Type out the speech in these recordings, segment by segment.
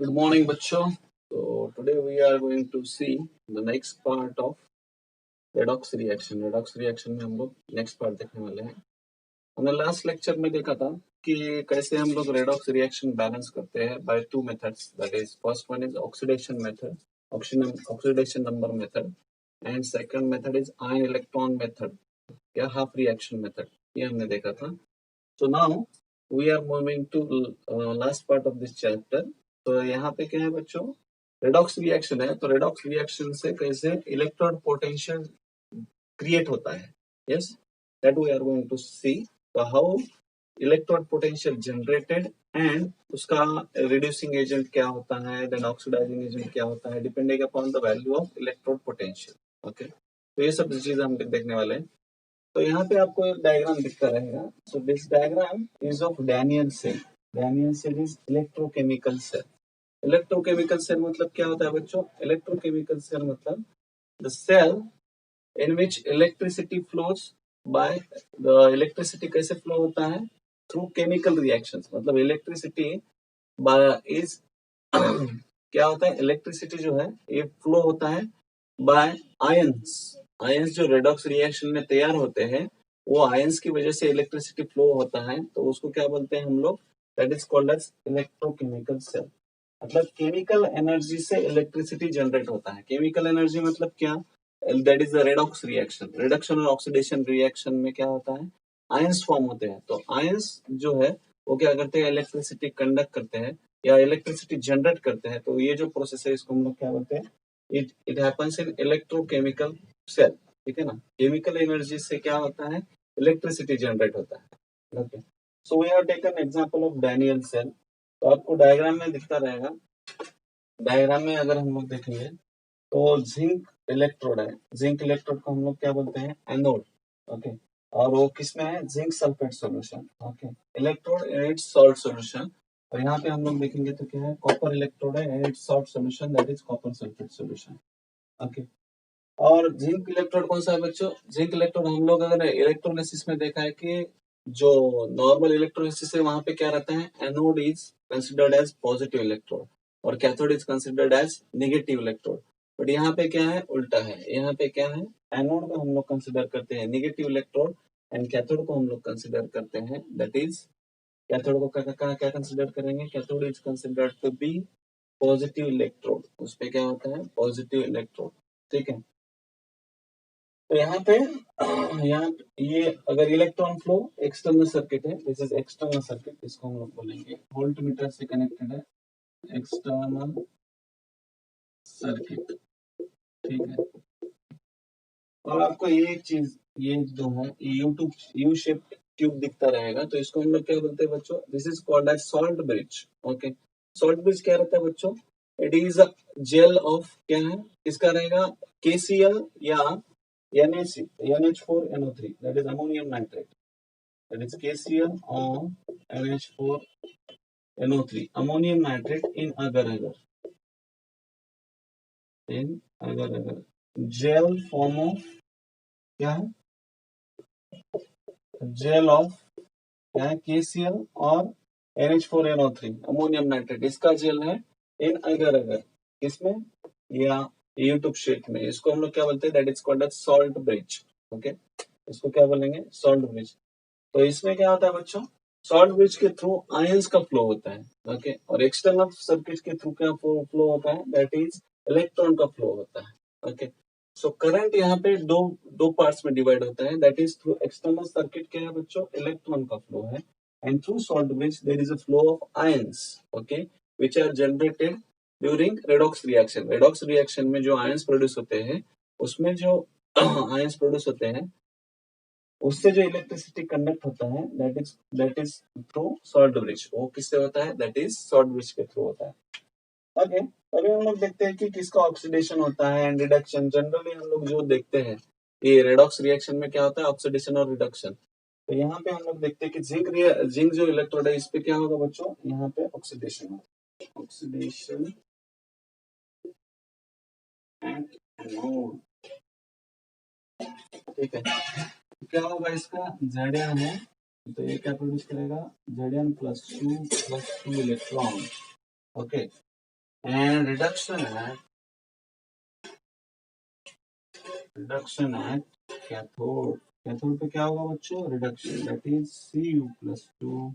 Good morning, बच्चों. So today we are going to see the next part of redox reaction. Redox reaction में हम लोग next part देखने वाले हैं. हमने last lecture में देखा था कि कैसे हम लोग redox reaction balance करते हैं by two methods. That is, first one is oxidation method, oxidation number method, and second method is ion electron method या half reaction method. ये हमने देखा था. So now we are moving to last part of this chapter. तो यहाँ पे क्या है बच्चों, रेडॉक्स रिएक्शन है. तो रेडॉक्स रिएक्शन से कैसे इलेक्ट्रोड पोटेंशियल क्रिएट होता है. Yes, that we are going to see. तो how electrode potential generated and उसका रिड्यूसिंग एजेंट क्या होता है, देन ऑक्सीडाइजिंग एजेंट क्या होता है, depending upon the value of electrode potential. Okay, तो ये सब चीजें हम देखने वाले हैं. तो यहाँ पे आपको एक डायग्राम दिखता रहेगा. So this diagram is of Daniell cell. Daniell cell is electrochemical cell. Electrochemical cell मतलब क्या होता है बच्चों? इलेक्ट्रोकेमिकल सेल मतलब the cell in which electricity flows by the electricity कैसे फ्लो होता है? Through chemical reactions. मतलब इलेक्ट्रिसिटी इज क्या होता है? इलेक्ट्रिसिटी जो है ये फ्लो होता है बाय आयंस. आयंस जो रेडॉक्स रिएक्शन में तैयार होते हैं वो आयंस की वजह से इलेक्ट्रिसिटी फ्लो होता है. तो उसको क्या बोलते हैं हम लोग? That is called as electrochemical cell. मतलब केमिकल एनर्जी से इलेक्ट्रिसिटी जनरेट होता है. केमिकल एनर्जी मतलब क्या? That is the redox reaction. Reduction और ऑक्सीडेशन रिएक्शन में क्या होता है? आयंस फॉर्म होते हैं. तो आयंस जो है वो क्या करते हैं? इलेक्ट्रिसिटी कंडक्ट करते हैं या इलेक्ट्रिसिटी जनरेट करते हैं. तो ये जो प्रोसेस है इसको हम लोग क्या बोलते हैं? It happens in electrochemical cell. ठीक है ना. केमिकल एनर्जी से क्या होता है? इलेक्ट्रिसिटी जनरेट होता है. Okay, so we have taken example of Daniell cell. तो आपको डायग्राम में दिखता रहेगा. डायग्राम में अगर हम लोग देखेंगे तो जिंक इलेक्ट्रोड है. जिंक इलेक्ट्रोड को हम लोग क्या बोलते हैं? एनोड. ओके, और वो किसमें है? Zinc sulphate solution. Okay, electrode in its salt solution. और यहाँ पे हम लोग देखेंगे तो क्या है? कॉपर इलेक्ट्रोड है in its salt solution, that is copper sulphate solution. Okay, और जिंक इलेक्ट्रोड कौन सा है बच्चों? जिंक इलेक्ट्रोड हम लोग अगर इलेक्ट्रोलिसिस में देखा है कि जो नॉर्मल इलेक्ट्रोलिसिस है वहां पे क्या रहता है? Anode is considered as positive electrode और cathode is considered as negative electrode. But यहाँ पे क्या है? उल्टा है. यहाँ पे क्या है? एनोड को हम लोग कंसिडर करते हैं नेगेटिव इलेक्ट्रोड एंड कैथोड को हम लोग कंसिडर करते हैं, दैट इज कैथोड को क्या कंसिडर करेंगे? Cathode is considered to be positive electrode. उस पे क्या होता है? Positive electrode. ठीक है. तो यहाँ पे ये अगर इलेक्ट्रॉन फ्लो एक्सटर्नल सर्किट है, दिस इज एक्सटर्नल सर्किट, इसको हम लोग बोलेंगे वोल्ट मीटर से कनेक्टेड है, एक्सटर्नल सर्किट. ठीक है. और आपको ये एक चीज, ये जो है यू शेप्ड ट्यूब दिखता रहेगा. तो इसको हम लोग क्या बोलते हैं बच्चों? This is called as salt bridge. Okay, salt bridge क्या रहता है बच्चों? It is a gel of क्या है? इसका रहेगा KCl या NH4NO3, that is ammonium nitrate. That is KCl or NH4NO3, ammonium nitrate in agar-agar. In agar-agar, gel form of क्या है? जेल ऑफ क्या है? KCl और NH4NO3, अमोनियम नाइट्रेट, इसका जेल है इन अगर-अगर. किसमें? या यूट्यूब शीट में. इसको हम लोग क्या बोलते हैं? That is called as salt bridge. Okay, इसको क्या बोलेंगे? Salt bridge. तो इसमें क्या होता है बच्चों? सॉल्ट ब्रिज के थ्रू आयंस का फ्लो होता है. ओके, और एक्सटर्नल सर्किट के थ्रू क्या फ्लो होता है? दैट इज इलेक्ट्रॉन का फ्लो होता है. ओके, सो करंट यहाँ पे दो पार्ट्स में डिवाइड होता है. That is through external circuit क्या है बच्चों? इलेक्ट्रॉन का फ्लो है. And through salt bridge there is a flow of ions. Okay, which are generated during redox reaction. Redox reaction में जो आयंस प्रोड्यूस होते हैं उसमें जो आयंस प्रोड्यूस होते हैं उससे जो इलेक्ट्रिसिटी कंडक्ट होता है that is through salt bridge. वो किससे होता है? दैट इज सॉल्ट ब्रिज के थ्रू होता है. ओके, अभी हम लोग देखते हैं कि किसका ऑक्सीडेशन होता है एंड रिडक्शन. जनरली हम लोग जो देखते हैं ये रेडॉक्स रिएक्शन में क्या होता है? ऑक्सीडेशन और रिडक्शन. तो यहाँ पे हम लोग देखते हैं कि जिंक जो इलेक्ट्रोड है इस पे क्या होगा बच्चों? यहाँ पे ऑक्सीडेशन होगा. Oxidation and anode. ठीक है, क्या होगा इसका? Zn है तो ये क्या प्रोड्यूस करेगा? Zn +2 +2 electron. Okay, and reduction at cathode. Cathode पे क्या होगा बच्चों? Reduction, that is Cu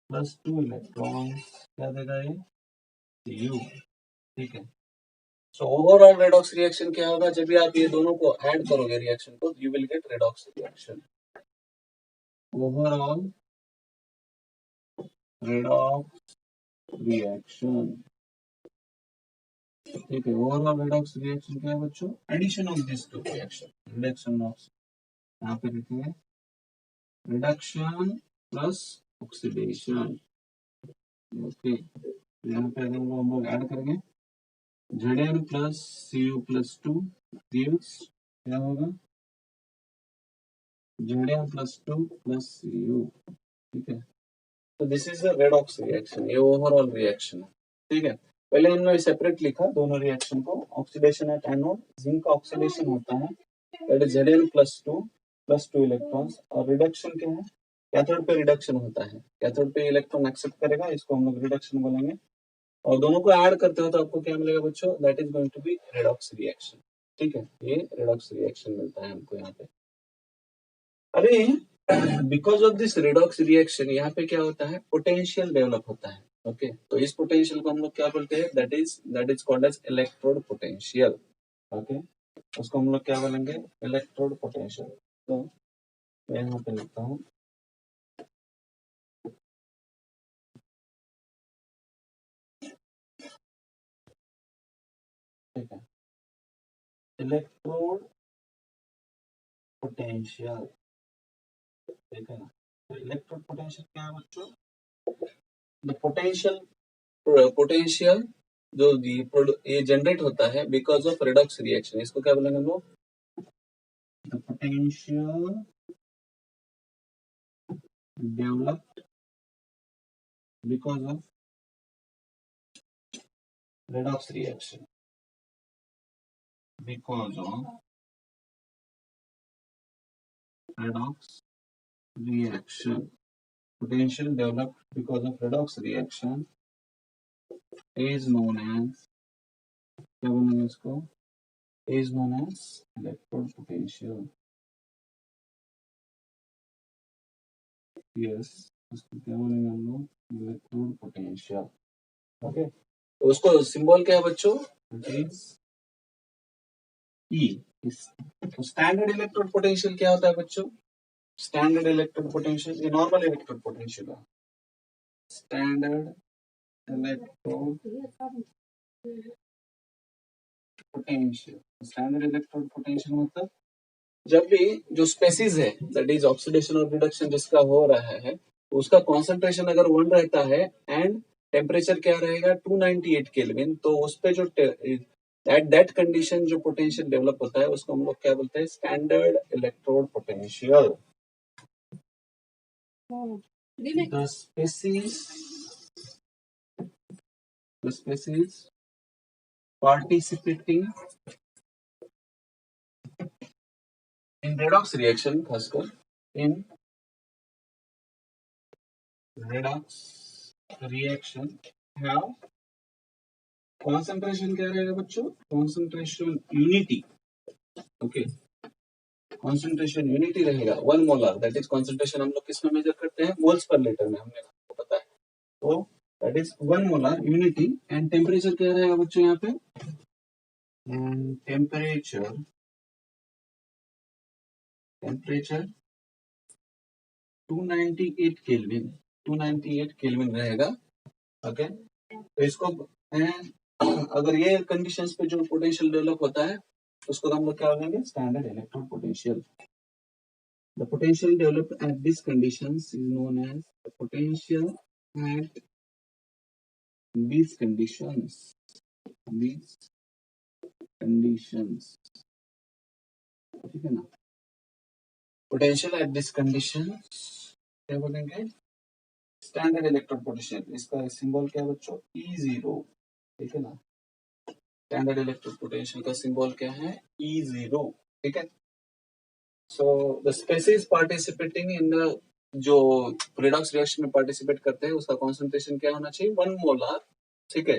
plus two electron, क्या देगा ये? Cu। ठीक है। सो ओवरऑल रेडॉक्स रिएक्शन क्या होगा? जब भी आप ये दोनों को ऐड करोगे रिएक्शन को, you will get redox reaction. Overall redox reaction, ठीक है। ओवरऑल रेडॉक्स रिएक्शन क्या है बच्चों? Addition of this two reaction, reduction of, यहाँ पे लिखेंगे रिडक्शन प्लस ऑक्सीडेशन। ओके, यहाँ पे अगर हम लोग ऐड करेंगे Zn plus Cu plus two gives, क्या होगा? Zn plus two plus Cu। ठीक है। तो this is the redox reaction, ये ओवरऑल रिएक्शन है। ठीक है। पहले हमने सेपरेट लिखा दोनों रिएक्शन को। ऑक्सीडेशन एट एनोड, जिंक का ऑक्सीडेशन होता है, that is Zn plus two electrons. और रिडक्शन क्या है? कैथोड पे रिडक्शन होता है, कैथोड पे इलेक्ट्रॉन एक्सेप्ट करेगा, इसको हम लोग रिडक्शन बोलेंगे। और दोनों को ऐड करते हो तो आपको क्या मिलेगा बच्चों? That is going to be redox reaction. ठीक है, ये रेडॉक्स रिएक्शन मिलता है हमको यहाँ पे। अरे because of this redox reaction यहाँ पे क्या होता है? पोटेंशियल डेवलप होता है। ओके, तो इस पोटेंशियल को हम लोग क्या बोलते हैं? That is called as electrode potential. Okay, उसको हम लोग क्या बोलेंगे? Electrode potential. तो मैं यहाँ पे लिखता हूँ, ठीक है, इलेक्ट्रोड पोटेंशियल। ठीक है ना? तो इलेक्ट्रोड पोटेंशियल क्या है बच्चों? द पोटेंशियल जो ये जनरेट होता है बिकॉज ऑफ रेडॉक्स रिएक्शन, इसको क्या बोलेंगे हम लोग? The potential developed because of redox reaction, because of redox reaction, potential developed because of redox reaction is known as, क्या बोलेंगे इसको? Is known as electrode potential. Yes, इसको क्या बोलेंगे हम लोग? Electrode potential. ओके, तो उसको सिंबल क्या है बच्चों? इट इज ई। तो स्टैंडर्ड इलेक्ट्रोड पोटेंशियल क्या होता है बच्चों? स्टैंडर्ड इलेक्ट्रोड पोटेंशियल, ये नॉर्मल इलेक्ट्रोड पोटेंशियल है। Standard electrode potential, standard electrode potential मतलब जब भी जो स्पेसिस है, दैट इज ऑक्सीडेशन और रिडक्शन जिसका हो रहा है, उसका कॉन्सेंट्रेशन अगर 1 रहता है एंड टेम्परेचर क्या रहेगा? 298 केल्विन, तो उस पे जो एट दैट कंडीशन जो पोटेंशियल डेवलप होता है उसको हम लोग क्या बोलते हैं? Standard electrode potential. The species participating in redox reaction, खासकर in redox reaction have concentration क्या रहेगा बच्चों? concentration unity। Okay, concentration unity रहेगा 1 मोलर, दैट इज concentration हम लोग किस में मेजर करते हैं? मोल्स पर लीटर में, हमने आपको पता है। तो that is 1 molar unity. And temperature क्या रहेगा बच्चों यहाँ पे? टेम्परेचर 298 केल्विन, 298 केल्विन रहेगा। ओके, तो इसको अगर ये कंडीशंस पे जो पोटेंशियल डेवलप होता है उसको हम लोग क्या बोलेंगे? Standard electrode potential. The potential developed at this conditions is known as the potential at these conditions, these conditions, ठीक है ना? पोटेंशियल एट दिस कंडीशन क्या बोलेंगे? Standard electrode potential. इसका सिंबल क्या है बच्चों? E0। ठीक है ना? स्टैंडर्ड इलेक्ट्रोड पोटेंशियल का सिंबल क्या है? E0। ठीक है। So the species participating in the, जो रेडॉक्स रिएक्शन में पार्टिसिपेट करते हैं उसका कॉन्सेंट्रेशन क्या होना चाहिए? 1 मोलर। ठीक है,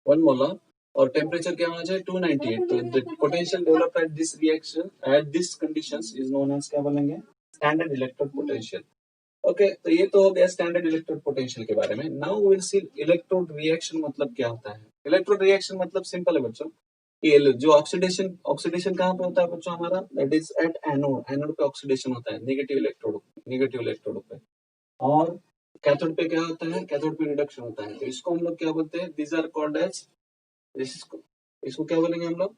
1 मोलर, और टेम्परेचर क्या होना चाहिए 298। तो the potential developed at this reaction at this conditions is known as क्या बोलेंगे, स्टैंडर्ड इलेक्ट्रोड पोटेंशियल। ओके, तो ये तो हो गया स्टैंडर्ड इलेक्ट्रोड पोटेंशियल के बारे में। Now we will see electrode reaction मतलब क्या होता है। इलेक्ट्रोड रिएक्शन मतलब सिंपल है बच्चों, कि जो ऑक्सीडेशन ऑक्सीडेशन कहाँ पे होता है बच्चों हमारा, that is at anode. Anode पे ऑक्सीडेशन होता है नेगेटिव इलेक्ट्रोड पे, और कैथोड पे क्या होता है, कैथोड पे रिडक्शन होता है। तो इसको हम लोग क्या बोलते हैं, दीज आर कॉल्ड एज, इसको इसको क्या बोलेंगे हम लोग,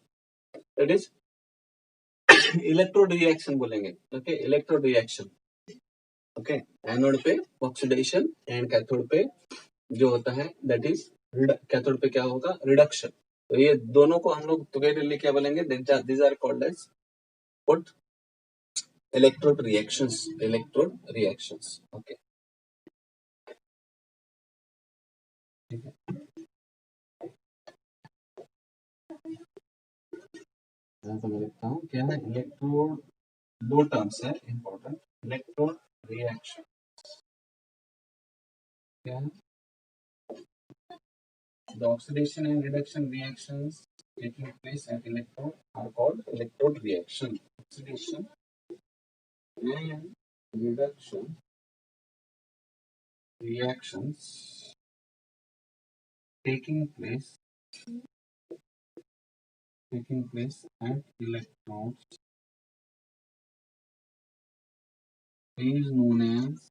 दैट इज इलेक्ट्रोड रिएक्शन बोलेंगे। Okay, electrode reaction. Okay, anode पे ऑक्सीडेशन एंड कैथोड पे जो होता है दैट इज, कैथोड पे क्या होगा, रिडक्शन। तो ये दोनों को हम लोग टुगेदरली क्या बोलेंगे, these are called as what, electrode reactions, electrode reactions. Okay, ठीक है, यहाँ पे मैं लिखता हूँ क्या है, इलेक्ट्रोड, दो टर्म्स है इंपॉर्टेंट, इलेक्ट्रोड रिएक्शन क्या है, the oxidation and reduction reactions taking place at electrode are called electrode reaction. Oxidation and reduction reactions taking place at electrodes is known as,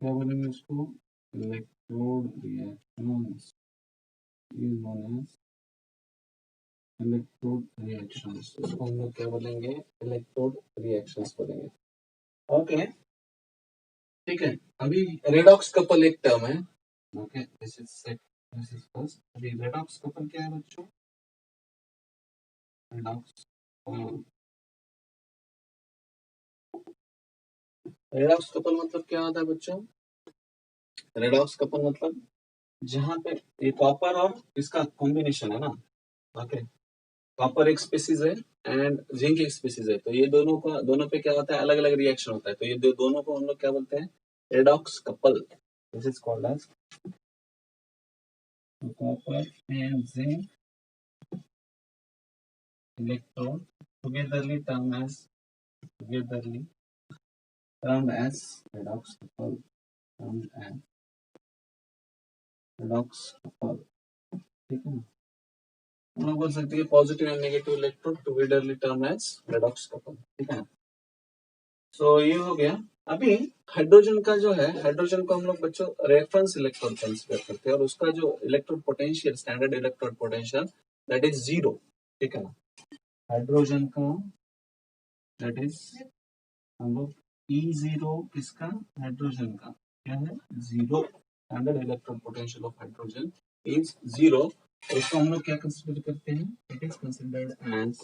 क्या बोलेंगे उसको, electrode reactions is known as electrode reactions. इसको हम लोग क्या बोलेंगे, electrode reactions बोलेंगे। Okay, ठीक है। अभी रेडॉक्स कपल एक टर्म है। Okay, this is set, this is first. अभी रेडॉक्स कपल क्या है बच्चों, रेडॉक्स, रेडॉक्स कपल मतलब क्या होता है बच्चों, रेडॉक्स कपल मतलब जहां पे ये कॉपर और इसका कॉम्बिनेशन है ना। ओके, कॉपर एक स्पीसीज है एंड जिंक एक स्पीसीज है, तो ये दोनों का, दोनों पे क्या होता है, अलग अलग रिएक्शन होता है। तो ये दोनों को हम लोग क्या बोलते हैं, redox couple. This is called as copper and zinc electrode togetherly termed as redox couple, termed as redox couple। ठीक है ना, हम लोग बोल सकते हैं positive and negative electrode togetherly term as redox couple. ठीक है ना, सो ये हो गया। अभी हाइड्रोजन का जो है, हाइड्रोजन को हम लोग बच्चों रेफरेंस इलेक्ट्रोड कंसीडर करते हैं, और उसका जो electrode potential, standard electrode potential that is zero. ठीक है ना, हाइड्रोजन का दैट इज, हम लोग E0 किसका, हाइड्रोजन का क्या है, zero. Standard electrode potential of hydrogen is zero. तो इसको हम लोग क्या कंसीडर करते हैं, it is considered as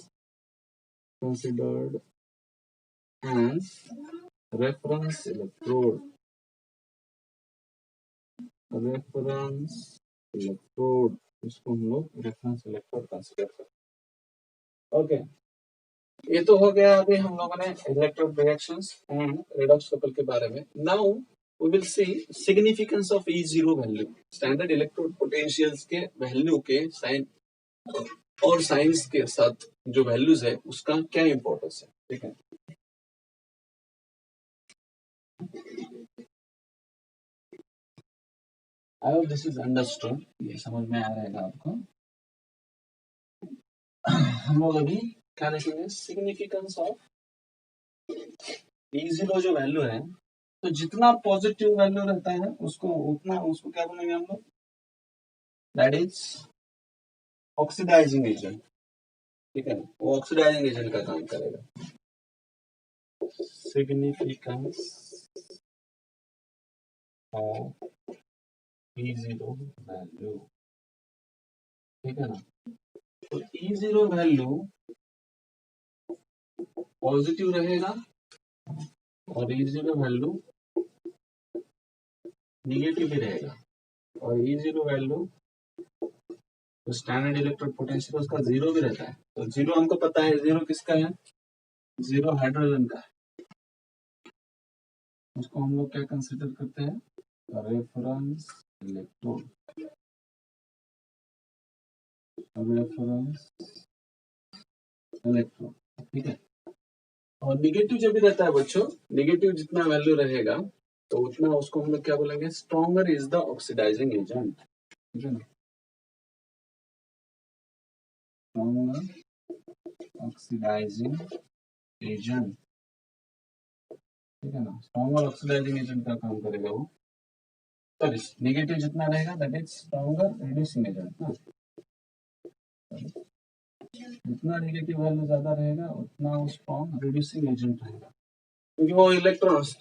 reference electrode, reference electrode. इसको हम लोग रेफरेंस इलेक्ट्रोड कंसीडर करते हैं। ओके, ये तो हो गया अभी हम लोगों ने electrode reactions and redox couple के बारे में। Now we will see significance of E0 value, standard electrode potentials के वैल्यू के साइन और साइंस के साथ जो वैल्यूज है उसका क्या इंपॉर्टेंस है। ठीक है, I hope this is understood, ये समझ में आ रहेगा आपको। हम लोग अभी क्या देखेंगे, सिग्निफिकेंस ऑफ E0 जो वैल्यू है, तो जितना पॉजिटिव वैल्यू रहता है उसको उतना, उसको क्या बोलेंगे हम लोग, दैट इज ऑक्सीडाइजिंग एजेंट। ठीक है, वो ऑक्सीडाइजिंग एजेंट का काम करेगा। सिग्निफिकेंस ऑफ E0 वैल्यू, ठीक है ना, तो E0 वैल्यू पॉजिटिव रहेगा और E0 वैल्यू निगेटिव भी रहेगा। और E0 वैल्यू तो स्टैंडर्ड इलेक्ट्रोड पोटेंशियल उसका जीरो भी रहता है। तो जीरो हमको पता है, जीरो किसका है, जीरो हाइड्रोजन का है। उसको हम लोग क्या कंसिडर करते हैं, रेफरेंस इलेक्ट्रोड। रेफरेंस इलेक्ट्रॉन, ठीक है। और निगेटिव जब भी रहता है बच्चों, निगेटिव जितना वैल्यू रहेगा तो उतना उसको हम लोग क्या बोलेंगे, stronger is the oxidizing agent, ठीक है ना। स्ट्रॉन्गर ऑक्सीडाइजिंग एजेंट, ठीक है ना। स्ट्रॉन्गर ऑक्सीडाइजिंग एजेंट का काम करेगा वो। सॉरी, नेगेटिव जितना रहेगा that is stronger reducing agent ना। जितना नेगेटिव वैल्यू ज्यादा रहेगा उतना वो स्ट्रॉन्ग रिड्यूसिंग एजेंट रहेगा, क्योंकि वो इलेक्ट्रॉन्स।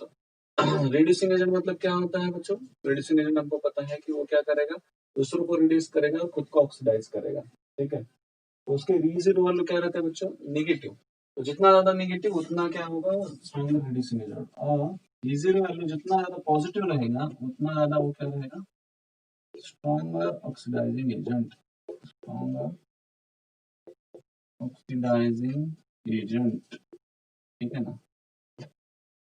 रिड्यूसिंग एजेंट मतलब क्या होता है बच्चों, रिड्यूसिंग एजेंट हमको पता है कि वो क्या करेगा, दूसरों को रिड्यूस करेगा और खुद को ऑक्सीडाइज करेगा, ठीक है। तो उसके रीजन वैल्यू क्या रहता है बच्चों, निगेटिव। तो जितना ज्यादा निगेटिव उतना क्या होगा, स्ट्रॉन्गर रिड्यूसिंग एजेंट। और रीजन वैल्यू जितना ज्यादा पॉजिटिव रहेगा उतना ज्यादा वो क्या रहेगा, stronger oxidizing agent, stronger oxidizing agent, ठीक है ना।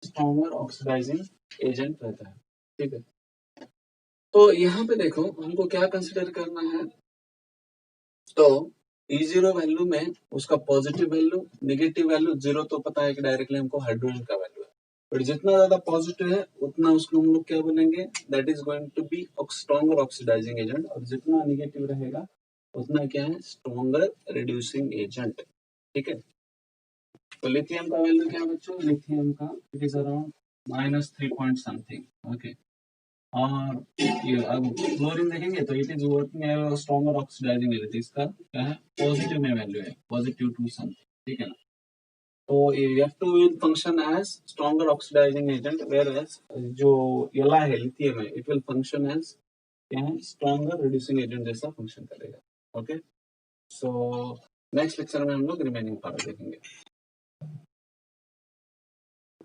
स्ट्रॉन्गर ऑक्सीडाइजिंग एजेंट रहता है, ठीक है। तो यहाँ पे देखो हमको क्या कंसिडर करना है, तो E0 वैल्यू में उसका positive value, negative value zero तो पता है कि डायरेक्टली हमको हाइड्रोजन का वैल्यू है, बट जितना ज्यादा पॉजिटिव है उतना उसको हम लोग क्या बोलेंगे, that is going to be stronger oxidizing agent. और जितना निगेटिव रहेगा उतना क्या है, स्ट्रॉन्गर रिड्यूसिंग एजेंट, ठीक है। तो लिथियम का वैल्यू क्या है बच्चों, लिथियम का it is around -3 point something, okay. और ये अब क्लोरीन देखेंगे तो it is working as stronger oxidizing agent, इसका क्या है, पॉजिटिव में वैल्यू है, पॉजिटिव टू समथिंग, ठीक है ना। तो F2 will function as stronger oxidizing agent, whereas जो Li है, लिथियम है, इट विल फंक्शन एज क्या है, स्ट्रॉन्गर रिड्यूसिंग एजेंट जैसा फंक्शन करेगा, ओके। सो नेक्स्ट लेक्चर में हम लोग रिमेनिंग पार्ट देखेंगे।